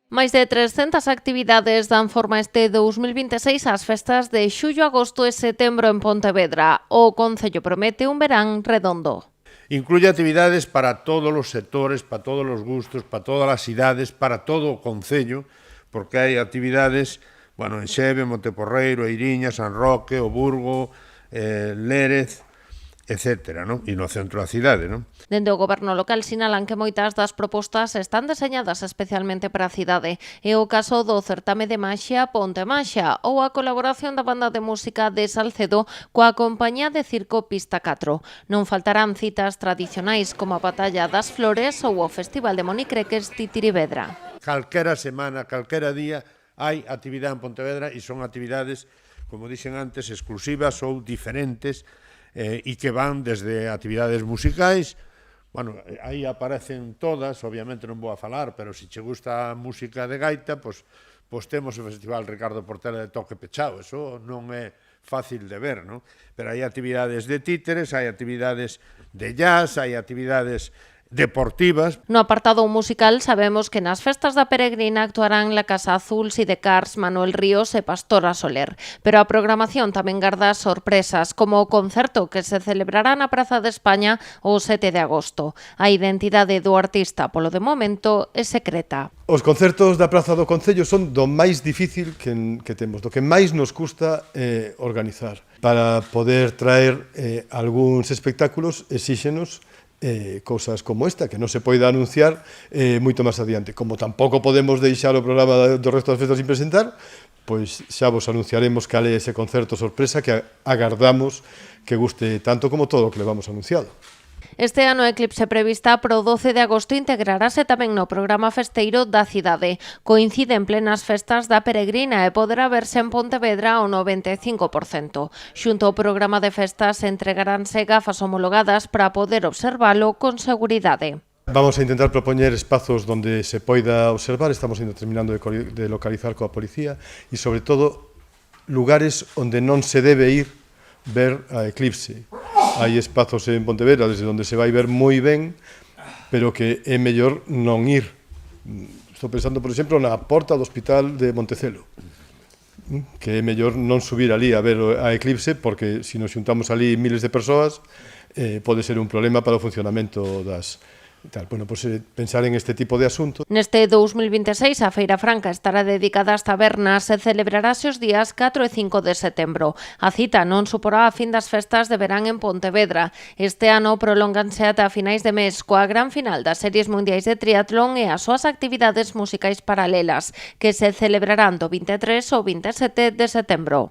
Máis de 300 actividades dan forma este 2026 ás festas de xullo, agosto e setembro en Pontevedra. O Concello promete un verán redondo. Incluye actividades para todos os sectores, para todos os gustos, para todas as idades, para todo o Concello, porque hai actividades, en Xeve, Monteporreiro, Eiriña, San Roque, o Burgo, Lérez, etcétera, non? E no centro da cidade, non? Dende o goberno local sinalan que moitas das propostas están deseñadas especialmente para a cidade. É o caso do certame de maxia Ponte Maxia ou a colaboración da banda de música de Salcedo coa compañía de circo Pista 4. Non faltarán citas tradicionais como a Batalla das Flores ou o Festival de Monicreques Titirivedra. Calquera semana, calquera día, hai actividade en Pontevedra e son actividades, como dixen antes, exclusivas ou diferentes, e que van desde actividades musicais, aí aparecen todas, obviamente non vou a falar, pero se che gusta a música de gaita, pois temos o Festival Ricardo Portela de Toque Pechao, eso non é fácil de ver, non? Pero hai actividades de títeres, hai actividades de jazz, hai actividades deportivas. No apartado musical sabemos que nas festas da Peregrina actuarán La Casa Azul, Sidecars, Manuel Ríos e Pastora Soler. Pero a programación tamén garda sorpresas, como o concerto que se celebrará na Praza de España o 7 de agosto. A identidade do artista, polo de momento, é secreta. Os concertos da Praza do Concello son do máis difícil que temos, do que máis nos custa organizar. Para poder traer algúns espectáculos, exíxenos cousas como esta, que non se pode anunciar moito máis adiante. Como tampouco podemos deixar o programa do resto das festas sin presentar, pois xa vos anunciaremos cal é ese concerto sorpresa que agardamos que guste tanto como todo o que levamos anunciado. Este ano a eclipse prevista para o 12 de agosto integrarase tamén no programa festeiro da cidade. Coincide en plenas festas da Peregrina e poderá verse en Pontevedra ao 95%. Xunto ao programa de festas entregaránse gafas homologadas para poder observalo con seguridade. Vamos a intentar propoñer espazos onde se poida observar, estamos terminando de localizar coa policía e, sobre todo, lugares onde non se debe ir ver a eclipse. Hai espazos en Pontevedra desde onde se vai ver moi ben, pero que é mellor non ir. Estou pensando, por exemplo, na porta do Hospital de Montecelo, que é mellor non subir ali a ver a eclipse, porque se nos xuntamos ali miles de persoas, pode ser un problema para o funcionamento das... pensar en este tipo de asuntos. Neste 2026 a Feira Franca estará dedicada ás tabernas e celebrarase os días 4 e 5 de setembro. A cita non suporá a fin das festas de verán en Pontevedra. Este ano prolónganse ata finais de mes coa gran final das series mundiais de triatlón e as súas actividades musicais paralelas, que se celebrarán do 23 ao 27 de setembro.